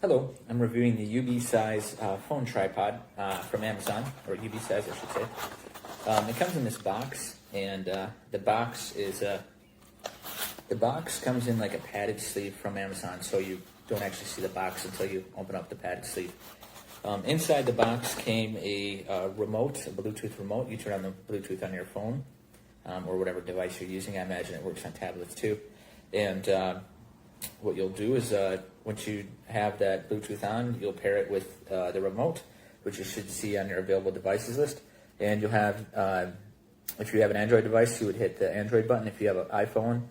Hello, I'm reviewing the UBeesize phone tripod from Amazon, or UBeesize I should say. It comes in this box, and the box comes in like a padded sleeve from Amazon, so you don't actually see the box until you open up the padded sleeve. Inside the box came a remote, a Bluetooth remote. You turn on the Bluetooth on your phone or whatever device you're using. I imagine it works on tablets too. And what you'll do is once you have that Bluetooth on, you'll pair it with the remote, which you should see on your available devices list. And you'll have, if you have an Android device, you would hit the Android button. If you have an iPhone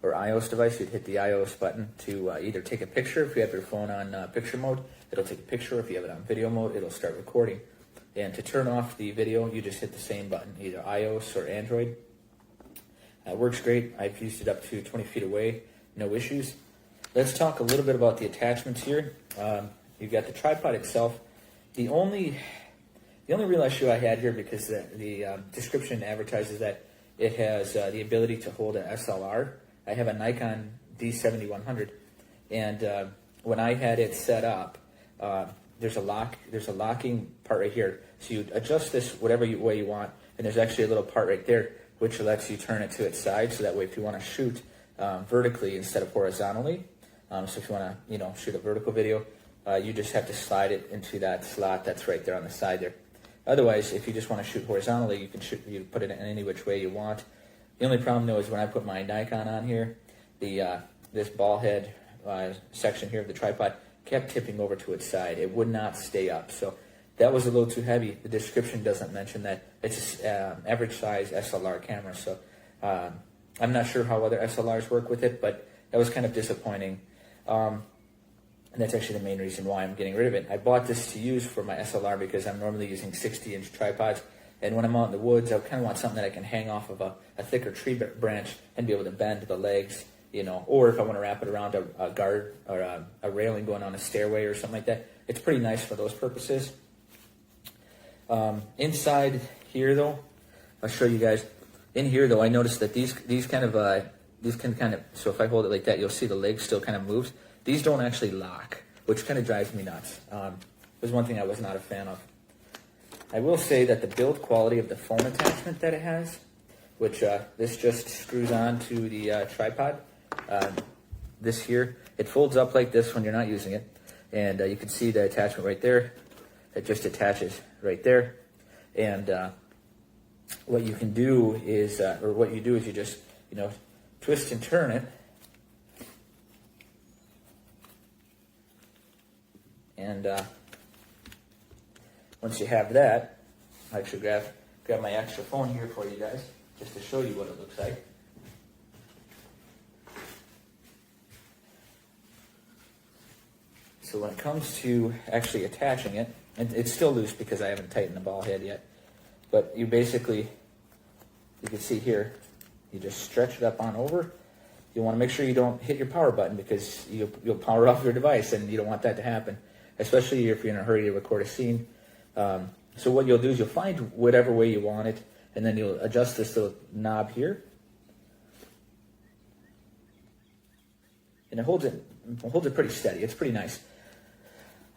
or iOS device, you'd hit the iOS button to either take a picture. If you have your phone on picture mode, it'll take a picture. If you have it on video mode, it'll start recording. And to turn off the video, you just hit the same button, either iOS or Android. It works great. I've used it up to 20 feet away, no issues. Let's talk a little bit about the attachments here. You've got the tripod itself. The only real issue I had here, because the description advertises that it has the ability to hold an SLR. I have a Nikon D7100, and when I had it set up, there's a locking part right here. So you adjust this whatever way you want, and there's actually a little part right there which lets you turn it to its side, so that way if you want to shoot vertically instead of horizontally, so if you want to shoot a vertical video, you just have to slide it into that slot that's right there on the side there. Otherwise, if you just want to shoot horizontally, you put it in any which way you want. The only problem though is when I put my Nikon on here, this ball head section here of the tripod kept tipping over to its side. It would not stay up, so that was a little too heavy. The description doesn't mention that it's an average size SLR camera, so I'm not sure how other SLRs work with it, but that was kind of disappointing. And that's actually the main reason why I'm getting rid of it. I bought this to use for my SLR because I'm normally using 60-inch tripods, and when I'm out in the woods, I kind of want something that I can hang off of a thicker tree branch and be able to bend the legs, or if I want to wrap it around a guard or a railing going on a stairway or something like that. It's pretty nice for those purposes. Inside here, though, I'll show you guys. In here, though, I noticed that these can kind of, so if I hold it like that, you'll see the leg still kind of moves. These don't actually lock, which kind of drives me nuts. It was one thing I was not a fan of. I will say that the build quality of the phone attachment that it has, which this just screws on to the tripod, this here, it folds up like this when you're not using it, and you can see the attachment right there. It just attaches right there, and what you can do is, you just, twist and turn it, and once you have that, I actually grab my extra phone here for you guys, just to show you what it looks like. So when it comes to actually attaching it, and it's still loose because I haven't tightened the ball head yet, but you basically, you can see here, you just stretch it up on over. You want to make sure you don't hit your power button, because you'll power off your device, and you don't want that to happen, especially if you're in a hurry to record a scene. So what you'll do is you'll find whatever way you want it, and then you'll adjust this little knob here, and it holds it pretty steady. It's pretty nice.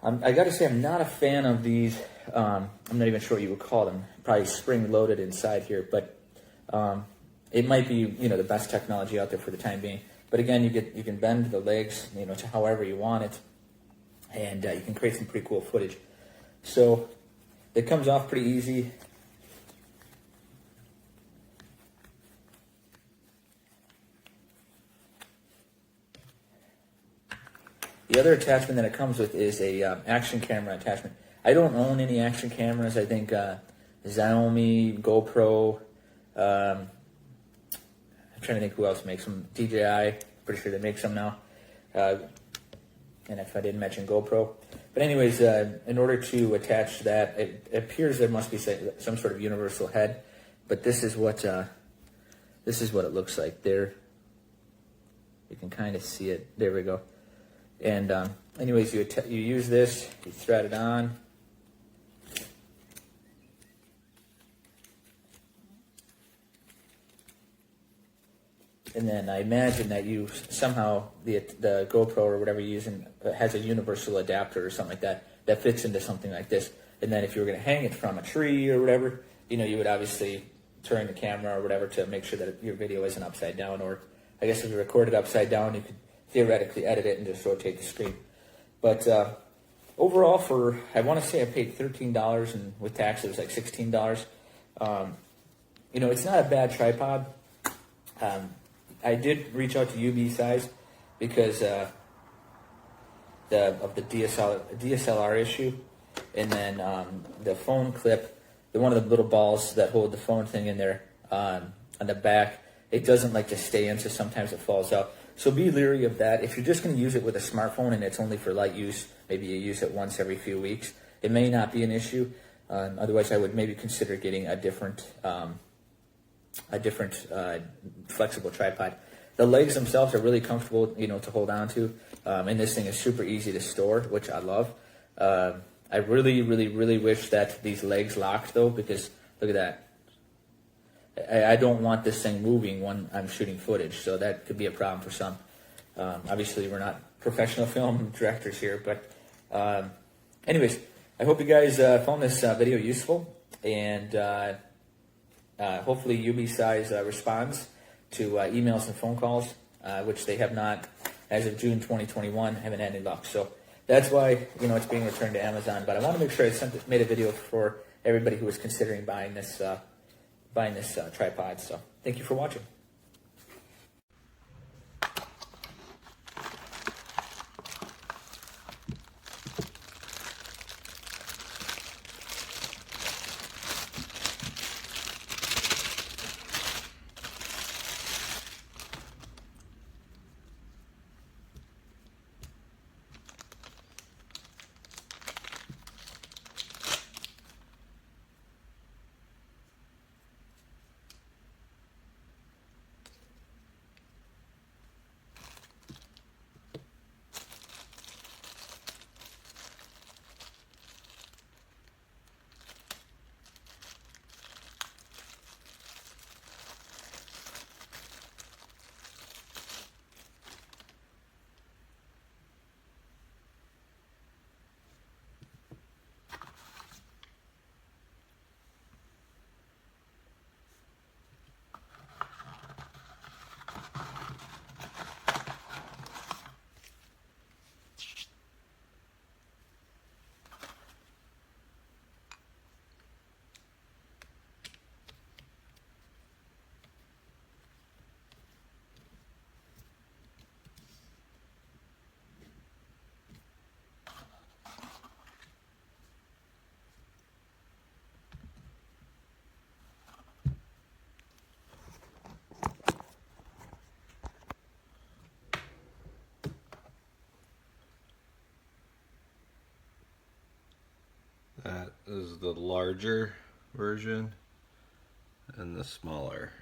I got to say, I'm not a fan of these. I'm not even sure what you would call them. Probably spring-loaded inside here, but it might be the best technology out there for the time being. But again, you can bend the legs to however you want it, and you can create some pretty cool footage. So it comes off pretty easy. The other attachment that it comes with is a action camera attachment. I don't own any action cameras. I think Xiaomi, GoPro, I'm trying to think who else makes them. DJI, pretty sure they make some now. And if I didn't mention GoPro. But anyways, in order to attach that, it appears there must be some sort of universal head. But this is what it looks like there. You can kind of see it. There we go. And anyways, you use this, you thread it on. and then I imagine that you somehow the GoPro or whatever you're using has a universal adapter or something like that fits into something like this. And then if you were going to hang it from a tree or whatever, you know, you would obviously turn the camera or whatever to make sure that your video isn't upside down. Or I guess if you record it upside down, you could theoretically edit it and just rotate the screen. But overall, I want to say I paid $13, and with tax it was like $16. You know, it's not a bad tripod. I did reach out to UBeesize because of the DSLR issue, and then the phone clip, one of the little balls that hold the phone thing in there on the back, it doesn't like to stay in, so sometimes it falls out. So be leery of that. If you're just going to use it with a smartphone and it's only for light use, maybe you use it once every few weeks, it may not be an issue. Otherwise, I would maybe consider getting a different flexible tripod. The legs themselves are really comfortable, you know, to hold on to, and this thing is super easy to store, which I love. I really, really, really wish that these legs locked though, because look at that. I don't want this thing moving when I'm shooting footage, so that could be a problem for some. Obviously, we're not professional film directors here, but anyways, I hope you guys found this video useful, and hopefully UBeesize responds to emails and phone calls, which they have not, as of June 2021, haven't had any luck. So that's why, you know, it's being returned to Amazon. But I want to make sure I made a video for everybody who was considering buying this tripod. So thank you for watching. That is the larger version and the smaller.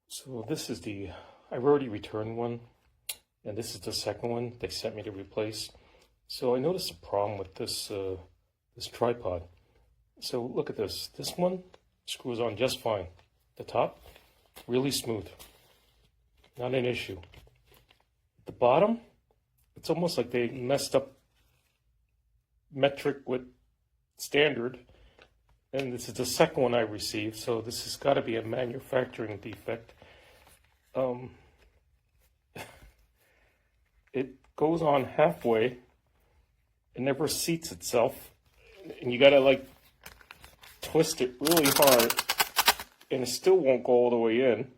So this is I've already returned one, and this is the second one they sent me to replace. So I noticed a problem with this this tripod. So look at this. This one screws on just fine. The top, really smooth. Not an issue. The bottom, it's almost like they messed up metric with standard. And this is the second one I received, so this has got to be a manufacturing defect. it goes on halfway. It never seats itself. And you gotta like twist it really hard. And it still won't go all the way in.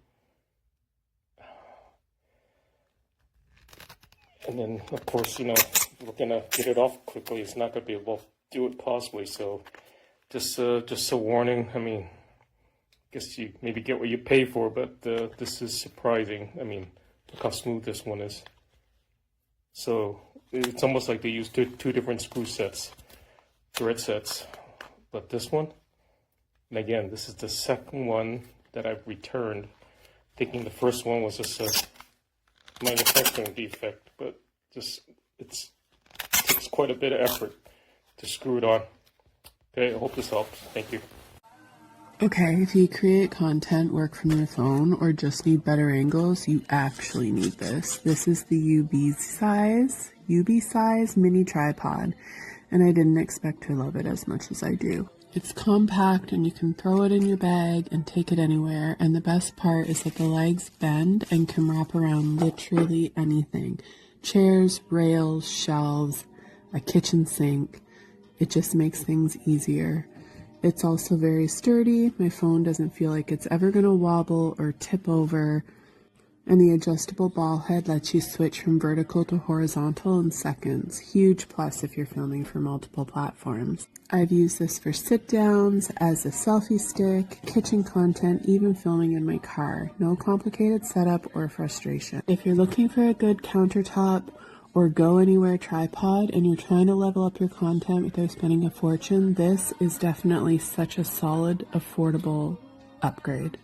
And then, of course, you know, we're gonna get it off quickly. It's not gonna be able to do it possibly. So, just a warning. I mean, guess you maybe get what you pay for, but this is surprising. I mean, look how smooth this one is. So it's almost like they used two different screw sets, thread sets. But this one, and again, this is the second one that I've returned, thinking the first one was just a manufacturing defect, but just it takes quite a bit of effort to screw it on. Okay, I hope this helps. Thank you. Okay, if you create content, work from your phone, or just need better angles, you actually need this. This is the UBeesize mini tripod, and I didn't expect to love it as much as I do. It's compact and you can throw it in your bag and take it anywhere, and the best part is that the legs bend and can wrap around literally anything. Chairs, rails, shelves, a kitchen sink. It just makes things easier. It's also very sturdy. My phone doesn't feel like it's ever going to wobble or tip over. And the adjustable ball head lets you switch from vertical to horizontal in seconds. Huge plus if you're filming for multiple platforms. I've used this for sit downs, as a selfie stick, kitchen content, even filming in my car. No complicated setup or frustration. If you're looking for a good countertop or go anywhere tripod and you're trying to level up your content without spending a fortune, this is definitely such a solid, affordable upgrade.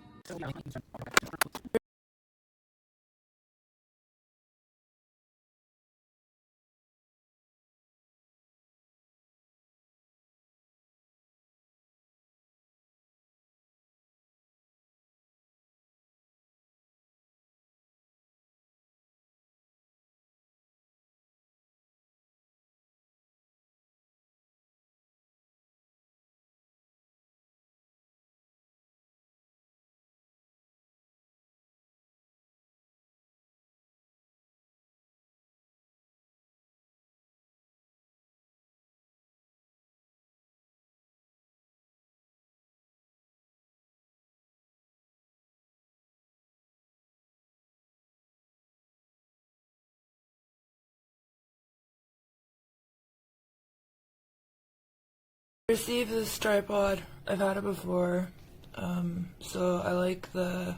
Received this tripod. I've had it before, so I like the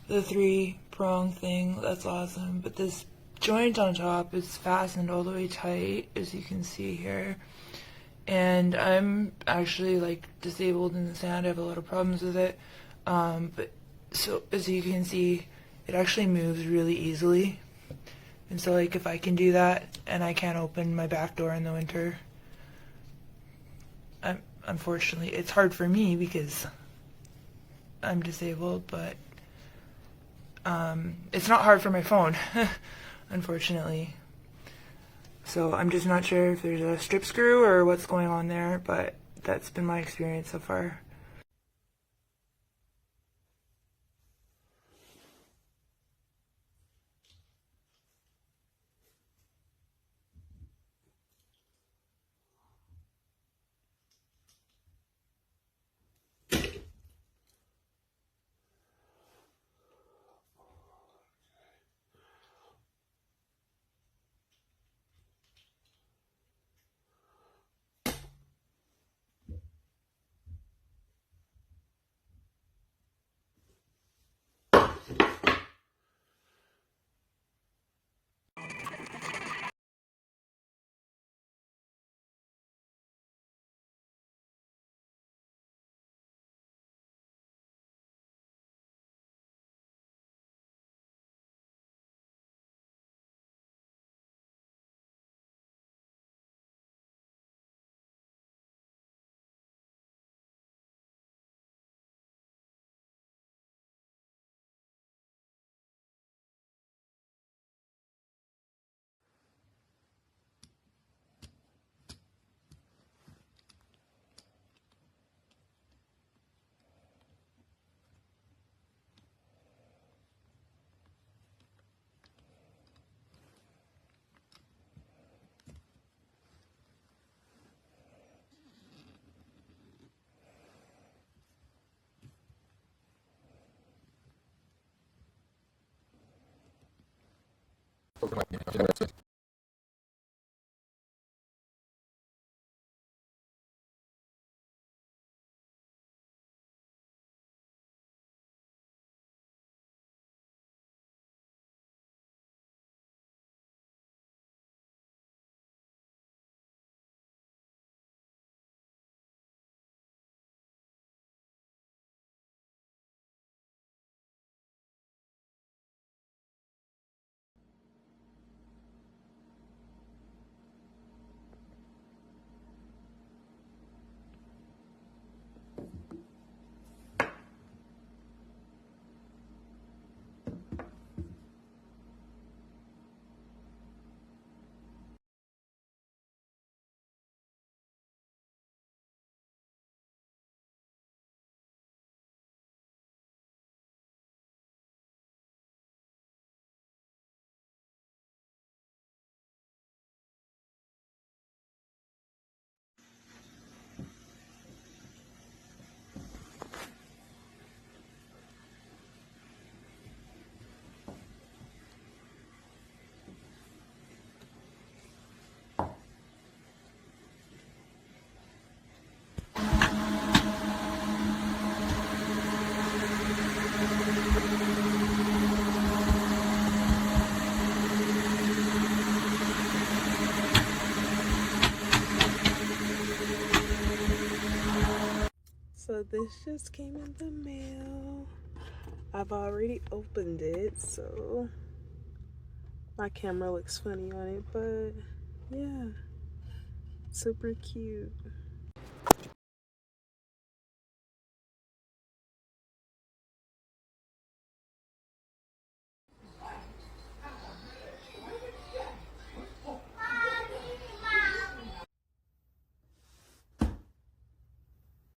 3-prong thing. That's awesome. But this joint on top is fastened all the way tight, as you can see here. And I'm actually like disabled in this hand. I have a lot of problems with it. But so as you can see, it actually moves really easily. And so like if I can do that, and I can't open my back door in the winter. Unfortunately, it's hard for me because I'm disabled, but it's not hard for my phone, unfortunately. So I'm just not sure if there's a strip screw or what's going on there, but that's been my experience so far. So this just came in the mail. I've already opened it, so my camera looks funny on it, but yeah, super cute.